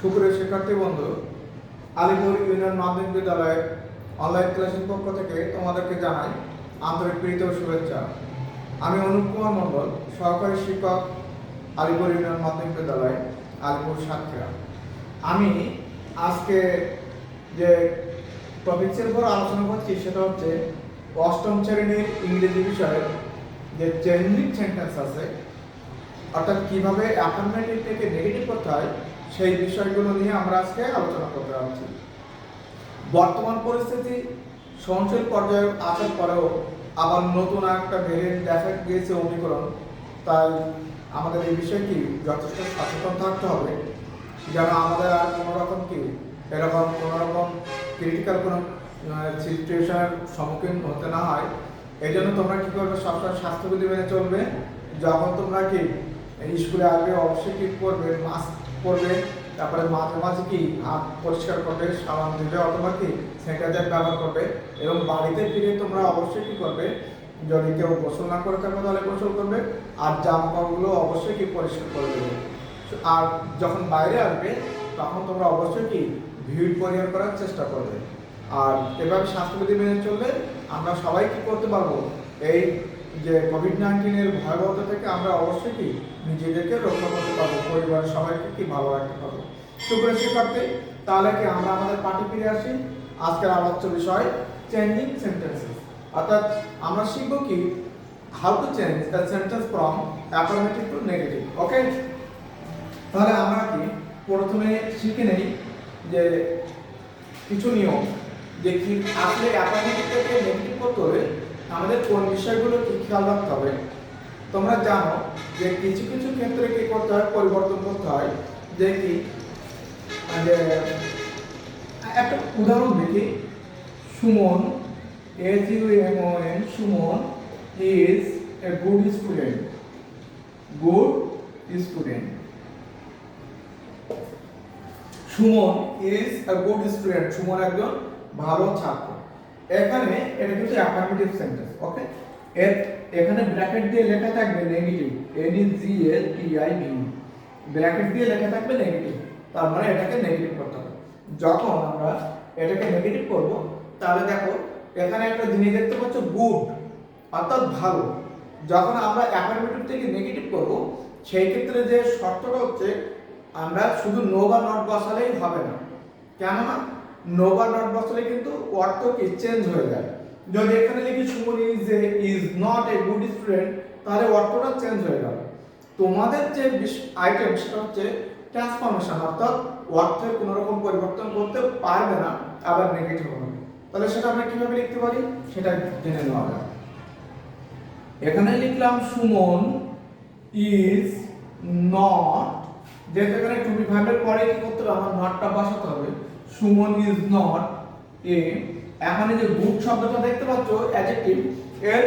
সুপ্রিয় শিক্ষার্থী বন্ধু, আলিপুর ইউনিয়ন মাধ্যমিক বিদ্যালয়ের অনলাইন ক্লাসের পক্ষ থেকে তোমাদেরকে জানাই আন্তরিক প্রীতি ও শুভেচ্ছা। আমি অনুপ কুমার মণ্ডল, সহকারী শিক্ষক, আলিপুর ইউনিয়ন মাধ্যমিক বিদ্যালয়, আলিপুর সাতক্ষীরা। আমি আজকে যে টপিক্সের উপর আলোচনা করছি সেটা হচ্ছে অষ্টম শ্রেণীর ইংরেজি বিষয়ের যে চেঞ্জিং সেন্টেন্স আছে, অর্থাৎ কীভাবে অ্যাফার্মেটিভ থেকে নেগেটিভ করতে হয় সেই বিষয়গুলো নিয়ে আমরা আজকে আলোচনা করতে যাচ্ছি। বর্তমান পরিস্থিতি সহনশীল পর্যায়ে আসার পরেও আবার নতুন একটা ভেরিয়েন্ট দেখা গিয়েছে ওমিক্রন, তাই আমাদের এই বিষয়টি যথেষ্ট সচেতন থাকতে হবে যেন আমাদের আর কোনো রকম ক্রিটিক্যাল কোনো সিচুয়েশনের সম্মুখীন হতে না হয়। এই জন্য তোমরা কী করবে, সবসময় স্বাস্থ্যবিধি মেনে চলবে। যখন তোমরা স্কুলে আসবে অবশ্যই করবে, মাস্ক পরবে, তারপরে মাঝে মাঝে হাত পরিষ্কার করবে, সাবান দিবে অথবা স্যানিটাইজার ব্যবহার করবে। এবং বাড়িতে ফিরে তোমরা অবশ্যই করবে, যদি কেউ গোসল না করে থাকবে তাহলে গোসল করবে, আর জামা কাপড়গুলো অবশ্যই পরিষ্কার করে দেবে। আর যখন বাইরে আসবে তখন তোমরা অবশ্যই ভিড় পরিহার করার চেষ্টা করবে। আর এভাবে স্বাস্থ্যবিধি মেনে চললে আমরা সবাই করতে পারবো, এই যে কোভিড-19 ভয়াবহতা থেকে আমরা অবশ্যই নিজেদেরকে রক্ষা করতে পারবো, পরিবারের সবাইকে ভালো রাখতে পারবো। সুপ্রিয় শিক্ষার্থী, তাহলে আমরা আমাদের পাঠে ফিরে আসি। আজকের আলোচ্য বিষয় চেঞ্জিং সেন্টেন্সেস, অর্থাৎ আমরা শিখব how to change the sentence from affirmative to negative. Okay, তাহলে আমরা প্রথমে শিখে নেই যে কিছু নিয়ম, যে আসলে অ্যাফার্মেটিভ থেকে নেগেটিভ করতে হলে আমাদের কোন বিষয়গুলো খেয়াল রাখতে হবে। তোমরা জানো যে কিছু কিছু ক্ষেত্রে করতে হয়, পরিবর্তন করতে হয়। যে একটা উদাহরণ দেখি, Suman, SUMON, Suman is a good student. Good student, Suman is a good student, Suman একজন ভালো ছাত্র। এখানে এটা কিন্তু অ্যাফার্মেটিভ সেন্টেন্স। ওকে, এখানে ব্র্যাকেট দিয়ে লেখা থাকবে নেগেটিভ, NEGATIV, ব্র্যাকেট দিয়ে লেখা থাকবে নেগেটিভ, তার মানে এটাকে নেগেটিভ করতে হবে। যখন আমরা এটাকে নেগেটিভ করব তাহলে দেখো এখানে একটা জিনিস দেখতে পাচ্ছ, গুড অর্থাৎ ভালো। যখন আমরা অ্যাফার্মেটিভ থেকে নেগেটিভ করব সেই ক্ষেত্রে যে শর্তটা হচ্ছে, আমরা শুধু নো বা নট বসালেই হবে না। কেননা নো বা নট বসালে কিন্তু অর্থ চেঞ্জ হয়ে যায়। যদি এখানে লিখি Suman is not a good student, তাহলে অর্থটা চেঞ্জ হয়ে যাবে। তোমাদের যে আইটেম সেটা হচ্ছে ট্রান্সফরমেশন, অর্থাৎ অর্থের কোনো রকম পরিবর্তন করতে পারবে না, আবার নেগেটিভ হবে। তাহলে সেটা আমরা কিভাবে লিখতে পারি সেটা জেনে নেওয়া যাক। এখানে লিখলাম সুমন ইজ নট, যেহেতু এখানে টু বি ভার্বের পরে কি করতে হবে, আমার নটটা বসাতে হবে। সুমন ইজ নট এ, এখানে যে গুড শব্দটা দেখতে পাচ্ছ অ্যাডজেক্টিভ, এর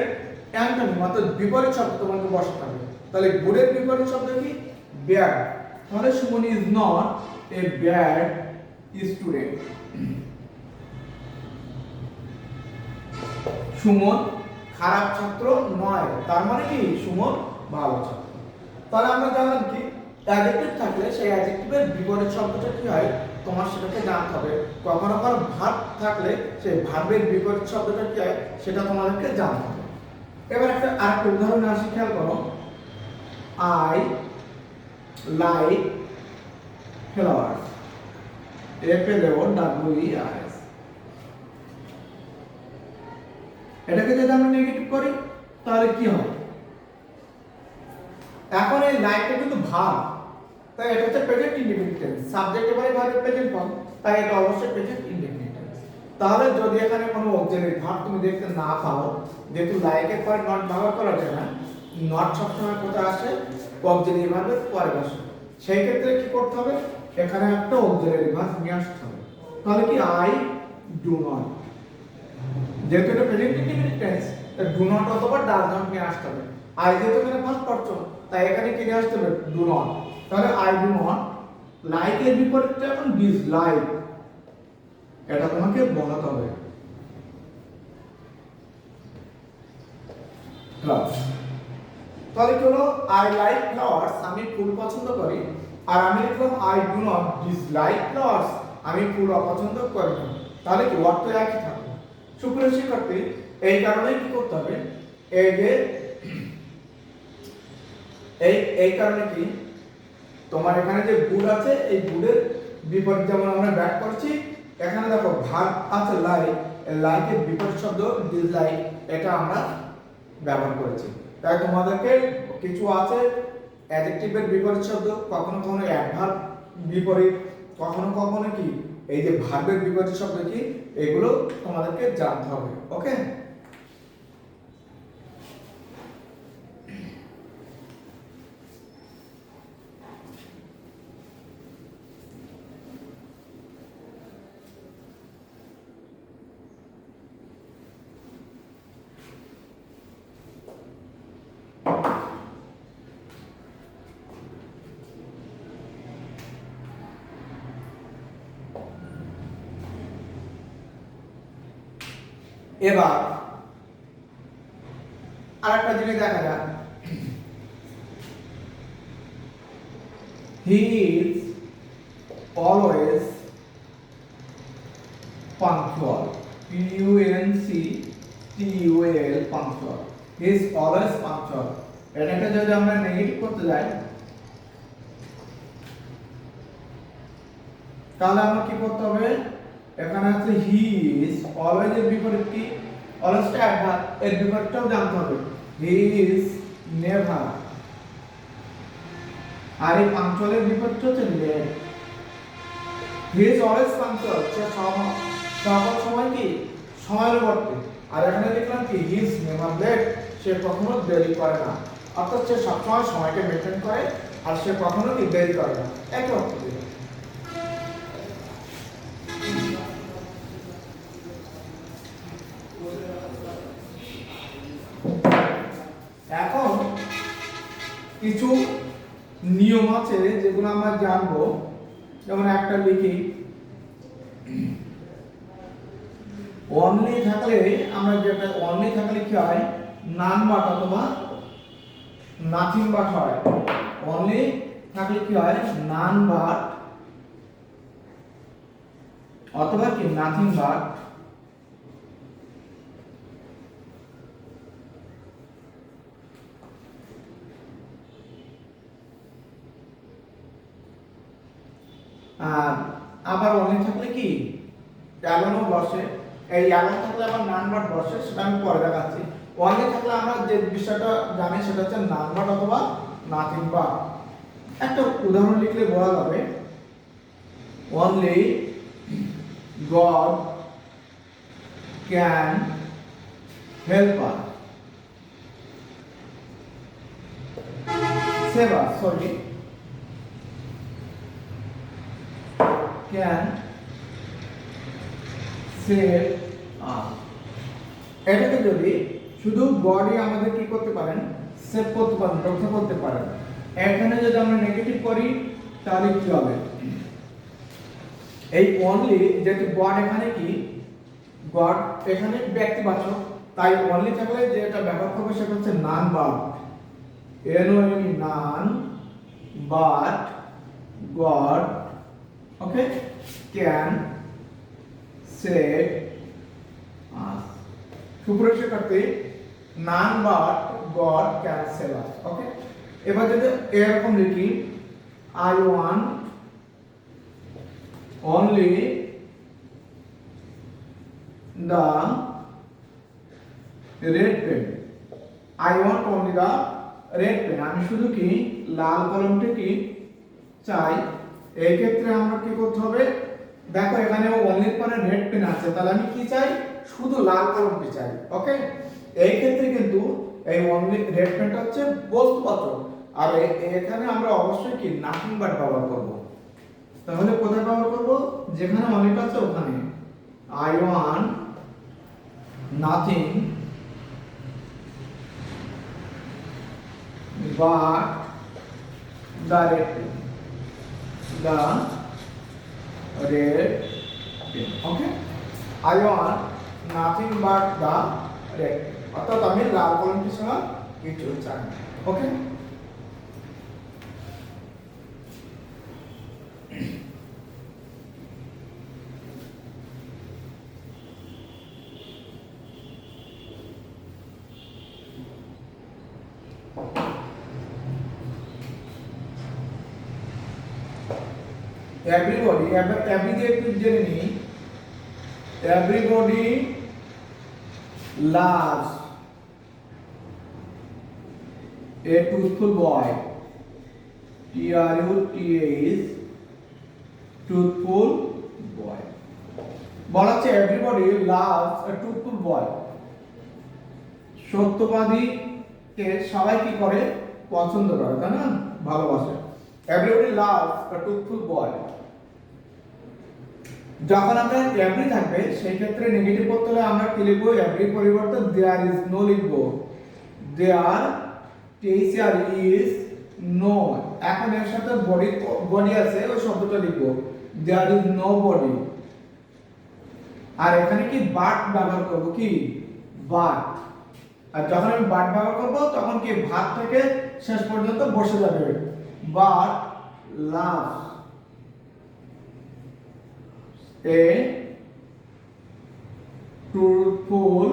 অ্যান্টোনিম অর্থাৎ বিপরীত শব্দ তোমাকে বসাতে হবে। তাহলে গুডের বিপরীত শব্দ কি, ব্যাড। তাহলে Suman is not a bad student, Suman খারাপ ছাত্র নয়, তার মানে কি সুমন ভালো ছাত্র। তাহলে আমরা জানলাম অ্যাডজেক্টিভ থাকলে সেই অ্যাডজেক্টিভের বিপরীত শব্দটা কি হয় তোমার সেটাকে জানতে হবে। কখনো কখনো ভার্ব থাকলে সেই ভার্বের বিপরীত শব্দটা কি হয় সেটা তোমাদেরকে জানতে হবে। এবার আরেকটা উদাহরণ আসি, খেয়াল করো। I like flowers, FLOWERS। এটাকে যদি আমরা নেগেটিভ করি তাহলে কি হয়, এখন এই লাইকটা কিন্তু ভার্ব, তাই এটা হচ্ছে প্রেজেন্ট ইনডেফিনিট টেন্স, সাবজেক্ট এবারে ভার্বের প্রেজেন্ট ফর্ম, তাই এটা অবশ্যই প্রেজেন্ট ইনডেফিনিট টেন্স। তাহলে যদি এখানে কোনো অক্সিলারি ভার্ব তুমি দেখতে না পাও, যেহেতু লাইকের পরে নট ব্যবহার করা যায় না, নট সবসময় কোথায় আসে, অক্সিলারি ভার্বের পরে আসে, সেই ক্ষেত্রে কি করতে হবে, এখানে একটা অক্সিলারি ভার্ব নিয়ে আসতে হবে। তাহলে কি, আই ডু নট, যেহেতু এটা present indefinite tense, do not অথবা ডাজ নট নিয়ে আসতে হবে। আই যেহেতু এখানে ভার্ব করছো, তাই এখানে কি নিয়ে আসতে হবে, ডু নট। তাহলে আই ডু নট লাইক এর বিপরীতটা এখন ডিসলাইক, এটা তোমাকে বলাতে হবে। তাহলে কি হলো, আই লাইক ফ্লাওয়ার্স, আমি ফুল পছন্দ করি। আর আমি লিখলাম I do not dislike flowers, আমি ফুল অপছন্দ করি না, তাহলে কি অর্থ একই থাকবে। সুপ্রিয় শিক্ষার্থী, এই কারণে কি করতে হবে, এই যে এই কারণে কি তোমার এখানে যে গুড আছে, এই গুডের বিপরীত যেমন আমরা ব্যাক করছি, এখানে দেখো ভার্ব আছে লাইক, লাইকের বিপরীত শব্দ ডিসলাইক, এটা আমরা ব্যবহার করেছি। তাই তোমাদেরকে কিছু আছে অ্যাডজেক্টিভের বিপরীত শব্দ, কখনো কখনো অ্যাডভার্ব বিপরীত, কখনো কখনো কি এই যে ভার্বের বিপরীত শব্দ কি, এগুলো তোমাদেরকে জানতে হবে। ওকে, এবার আরেকটা জিনিস দেখা যাক, হি is always punctual, PUNCTUAL, punctual, he is always punctual. এটাকে যদি আমরা নেগেটিভ করতে যাই, তাহলে আমরা কি করতে হবে, এখানে আছে হি ইজ, অলওয়েজ এর বিপরীত কি, অলওয়েজটা অ্যাডভার্ব, এর বিপরীতটাও জানতে হবে, হি ইজ নেভার, আর এই পাংচুয়ালের বিপরীত হচ্ছে late. He is always punctual, সে সকল সময় কি সময়ানুবর্তী, আর এখানে দেখলাম কি হি ইজ নেভার লেট, সে কখনো দেরি করে না, অর্থাৎ সে সবসময় সময়কে মেনটেন করে আর সে কখনো কি দেরি করে না, একই অর্থ দিল। এখন কিছু নিয়ম আছে যেগুলো আমরা জানবো, যেমন একটা লিখি, অনলি থাকলে আমরা যেটা অনলি থাকলে কি হয়, নান বাট অথবা নাথিং বাট হয়, অনলি থাকলে কি হয়, নান বাট অথবা কি নাথিং বাট, আর আবার অনলি থাকলে কি অ্যালোনও বসে, এই অ্যালোন থাকলে আবার নান বাট বসে, সেটা আমি পরে দেখাচ্ছি। অনলি থাকলে আমরা যে বিষয়টা জানি সেটা হচ্ছে নান বাট অথবা নাথিং বাট। একটা উদাহরণ লিখলে বলা যাবে, only god can help us, save us, sorry, can save us। এটাকে যদি শুধু গডই আমাদের কি করতে পারেন, সেভ করতে পারেন, রক্ষা করতে পারেন, এখানে যদি আমরা নেগেটিভ করি তাহলে কি হবে, এই অনলি যেহেতু গড এখানে কি, গড এখানে ব্যক্তিবাচক, তাই অনলি থাকলে যেটা ব্যবহার করবে সেটা হচ্ছে none but, none but God, okay, can save us। সুপ্রিয় শিক্ষার্থী, নান বাট গড ক্যান সেভ আস। ওকে, এবার যদি এরকম লিখি, I want only the red pen, I want only the red pen, আমি শুধু কি লাল কলমটি কি চাই। এই ক্ষেত্রে আমরা কি করতে হবে, দেখো এখানে অনলির পরে রেড পেন আছে, তাহলে আমি কি চাই, শুধু লাল কলমটি চাই। ওকে, এই ক্ষেত্রে কিন্তু এই অনলি রেড পেনটা হচ্ছে বস্তুবাচক, আর এখানে আমরা অবশ্যই কি নাথিং বাট ব্যবহার করব। তাহলে কোথায় ব্যবহার করব, যেখানে অনলিটা আছে ওখানে, I want nothing but the red pen, the red pen। Okay, I want nothing but the red pen, অর্থাৎ আমি লাল কলমটি ছাড়া কিছু চাই না। ওকে, everybody every দিয়ে একটু জেনে নিই everybody loves a truthful boy TRUTH truthful boy বলা হচ্ছে everybody loves a truthful boy সত্যবাদী কে সবাই কি করে পছন্দ করে তাই না ভালোবাসে everybody loves a truthful boy যখন আমরা every থাকবে সেই ক্ষেত্রে নেগেটিভ করতে হলে আমরা কি লিখব every পরিবর্তে there is no লিখব there THR is no এখন এর সাথে বডি আছে ওই শব্দটা লিখব there is no body আর এখানে কি বাট ব্যবহার করব কি বাট আর যখন আমি বাট ব্যবহার করব তখন কি ভাত থেকে শেষ পর্যন্ত বসে যাবে but love a truthful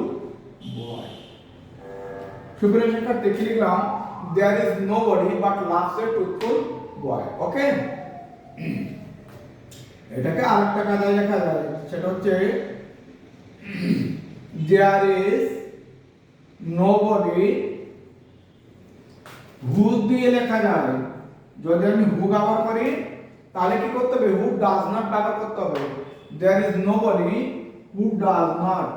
boy সুপ্রিয় শিক্ষার্থী কি লিখলাম there is nobody but loves a truthful boy ওকে এটাকে আরেকটা কাজে লেখা যায় সেটা হচ্ছে there is nobody who দিয়ে লেখা যায় যদি আমি who ব্যবহার করি তাহলে কি করতে হবে who does not ব্যবহার করতে হবে there is nobody who does not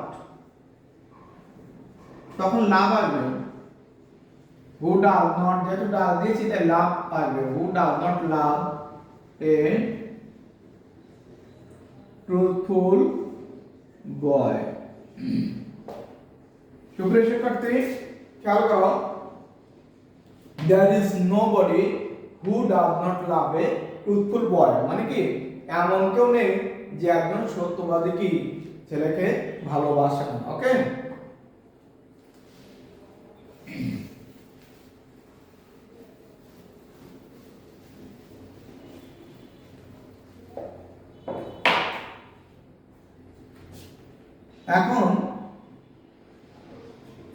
তখন লাভ আসবে who does not যেহেতু does দিয়েছি তাই লাভ আসবে who does not love a truthful boy সুপ্রিয় শিক্ষার্থী খেয়াল করো there is nobody who does not love a truthful boy মানে কি এমন কেউ নেই যে একজন সত্যবাদী কি ছেলেকে ভালোবাসে না ওকে এখন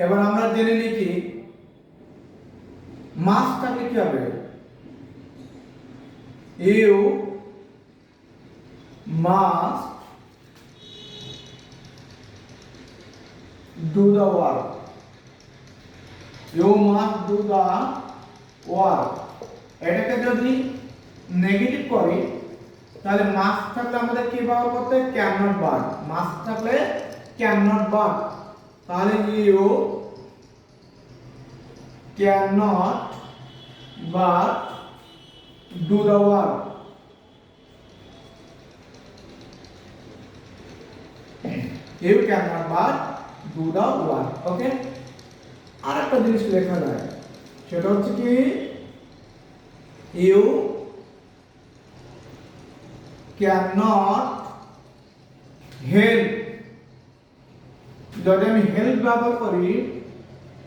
এবার আমরা জেনে নিই কি মাস্টটা কি হবে you must do the work you must do the work এটাকে যদি নেগেটিভ করি তাহলে মাস্ট থাকলে আমাদের কি ব্যবহার করতে ক্যান নট বাট মাস্ট থাকলে ক্যান নট বাট তাহলে you cannot but do the work you cannot but do the work okay আর একটা জিনিস লেখা যায় সেটা হচ্ছে কি ইউ cannot help যদি আমি হেল্প ব্যবহার করি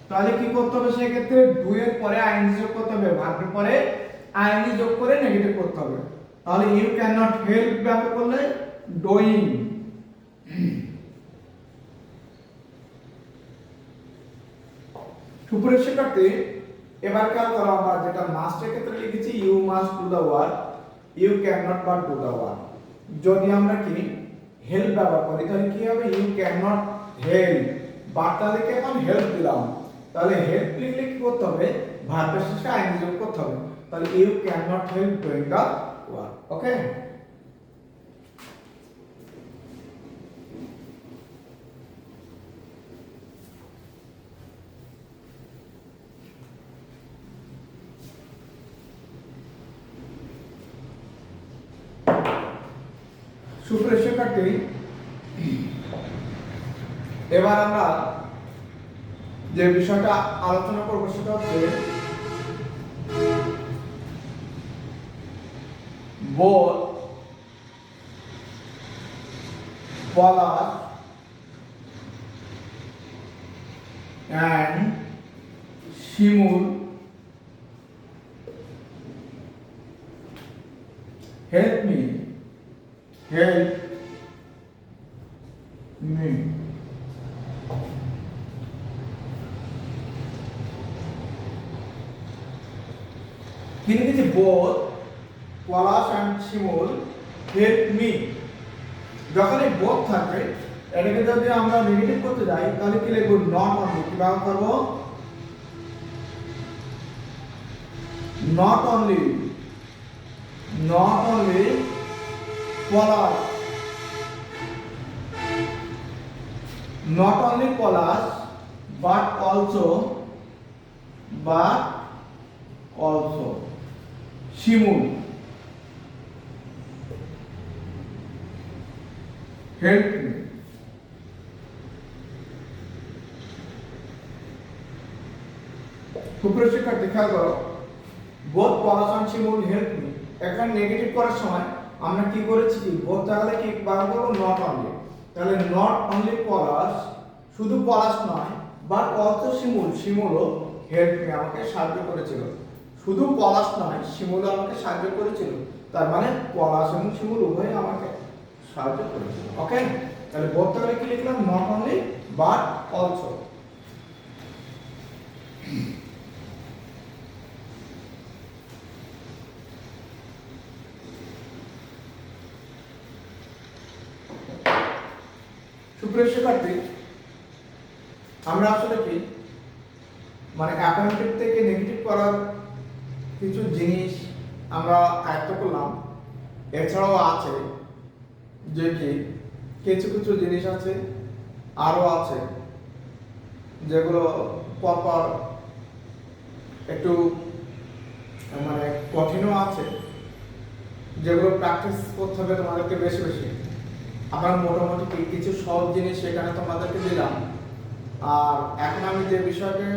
তাহলে কি করতে হবে সেই ক্ষেত্রে ডু এর পরে আইএনজি যোগ করতে হবে ভার্বের পরে আইএনজি যোগ করে নেগেটিভ করতে হবে তাহলে ইউ ক্যান নট হেল্প ব্যবহার করলে ডুইং সুপ্রিয় শিক্ষার্থী এবার কাল করা আমরা যেটা মাস্টের ক্ষেত্রে লিখেছি you must do the work you cannot but do the work যদি আমরা কি হেল্প ব্যবহার করি তাহলে কি হবে you cannot help but তাহলে কি এখন হেল্প দিলাম তাহলে হেল্প লিখলে কি করতে হবে ভার্বের শেষে আইএনজি যোগ করতে হবে তাহলে you cannot help doing the work okay সুপ্রিয় শিক্ষার্থী এবার আমরা যে বিষয়টা আলোচনা করব সেটা হচ্ছে both Palash and Shimul help me কি লিখেছে both Palash and Shimul help me, যখন এই বোথ থাকবে এটাকে যদি আমরা নেগেটিভ করতে যাই তাহলে কি লিখব? Not only. কিভাবে করব? Not only, not only Palash, not only Polash but also Shimul help me. সুপ্রিয় শিক্ষার্থী খেয়াল করো, both Palash and Shimul help me, এখানে নেগেটিভ করার সময় আমরা কি করেছি? কি বোথ তাহলে কি বার করব? Not only. তাহলে নট অনলি পলাশ, শুধু পলাশ নয়, বাট অলসো শিমুল, শিমুলও হেল্প মি, আমাকে সাহায্য করেছিল। শুধু পলাশ নয়, শিমুলও আমাকে সাহায্য করেছিল। তার মানে পলাশ এবং শিমুল উভয়ই আমাকে সাহায্য করেছিল। ওকে, তাহলে বোথ তাহলে কি লিখলাম? Not only but also. সুপ্রিয় শিক্ষার্থী, আমরা আসলে কি মানে অ্যাফার্মেটিভ থেকে নেগেটিভ করার কিছু জিনিস আমরা আয়ত্ত করলাম। এছাড়াও আছে যে কি কিছু কিছু জিনিস আছে, আরও আছে যেগুলো পরপর একটু মানে কঠিনও আছে, যেগুলো প্র্যাকটিস করতে হবে তোমাদেরকে বেশি বেশি। আবার মোটামুটি কিছু সহজ জিনিস সেখানে তোমাদেরকে দিলাম। আর এখন আমি যে বিষয়কে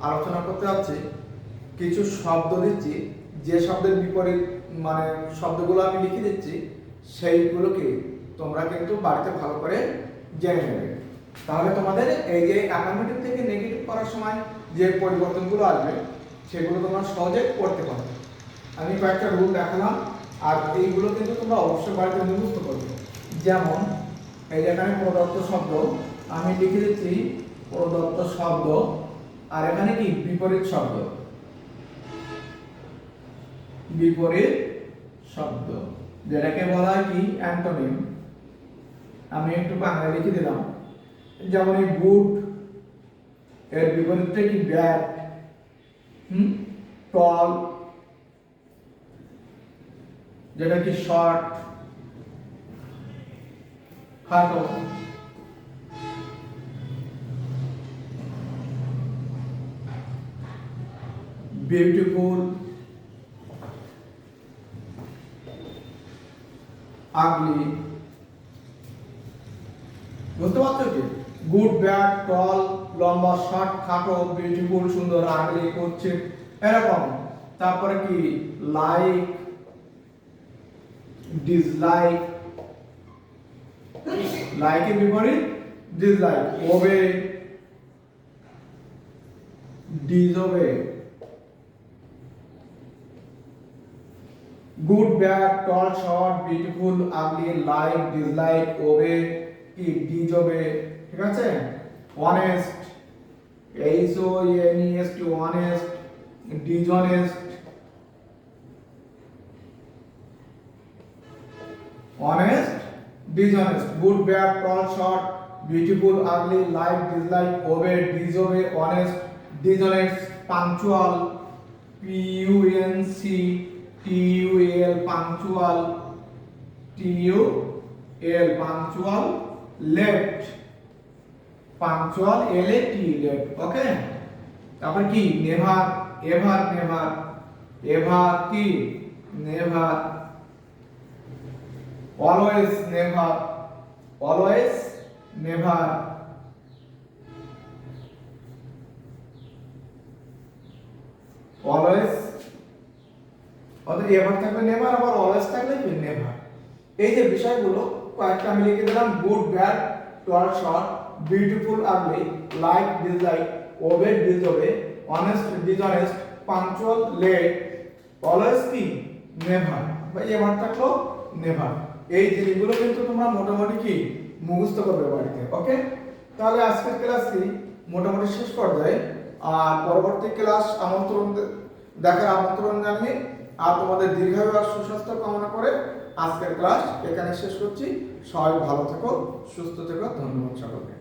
আলোচনা করতে যাচ্ছি, কিছু শব্দ দিচ্ছি, যে শব্দের বিপরীত মানে শব্দগুলো আমি লিখে দিচ্ছি, সেইগুলোকে তোমরা কিন্তু বাড়িতে ভালো করে জেনে নেবে। তাহলে তোমাদের এই যে অ্যাফার্মেটিভ থেকে নেগেটিভ করার সময় যে পরিবর্তনগুলো আসবে সেগুলো তোমরা সহজে করতে পারবে। আমি কয়েকটা রুল দেখালাম, আর এইগুলো কিন্তু তোমরা অবশ্যই বাড়িতে মুখস্থ করবে। যেমন এই যেখানে প্রদত্ত শব্দ আমি লিখে দিচ্ছি, প্রদত্ত শব্দ, আর এখানে কি বিপরীত শব্দ, বিপরীত শব্দ যেটাকে বলা হয় কি অ্যান্টোনিম। আমি একটু বাংলা লিখে দিলাম। যেমন এই গুড এর বিপরীতটা কি ব্যাড, টল যেটা কি শর্ট, খাটো, বিউটিফুল, আগলি। বুঝতে পারছো কি? গুড, ব্যাড, টল, লম্বা, শর্ট, খাটো, বিউটিফুল, সুন্দর, আগলি, করছে এরকম। তারপরে কি লাইক, ডিসলাইক, লাইকের বিপরীত dislike, obey, disobey. Good, bad, tall, short, beautiful, ugly, like, dislike, obey, কি ডিসওবে। ঠিক আছে? Honest, HONEST, honest, dishonest, honest, dishonest. Good, bad, tall, short, beautiful, ugly, like, dislike, obey, disobey, honest, dishonest. Punctual, PUNCTUAL, punctual, TUL, punctual. Late, punctual, LAT, late. Okay, তারপর কি never, ever, never, ever কি never. Always, never, always, never. Always অর্থাৎ ever থাকলে never, আবার always থাকলে কি never. এই যে বিষয়গুলো কয়েকটা আমি লিখে দিলাম। Good, bad, tall, short, beautiful, ugly, like, dislike, obey, disobey, honest, dishonest, punctual, late, always কি নেভার, বা এভার থাকলো নেভার। এই জিনিসগুলো কিন্তু তোমরা মোটামুটি কি মুখস্থ করবে বাড়িতে। ওকে, তাহলে আজকের ক্লাসটি মোটামুটি শেষ পর্যায়ে। আর পরবর্তী ক্লাস দেখার আমন্ত্রণ জানিয়ে আর তোমাদের দীর্ঘায়ু আর সুস্বাস্থ্য কামনা করে আজকের ক্লাস এখানে শেষ করছি। সবাই ভালো থেকো, সুস্থ থেকো, ধন্যবাদ সকলকে।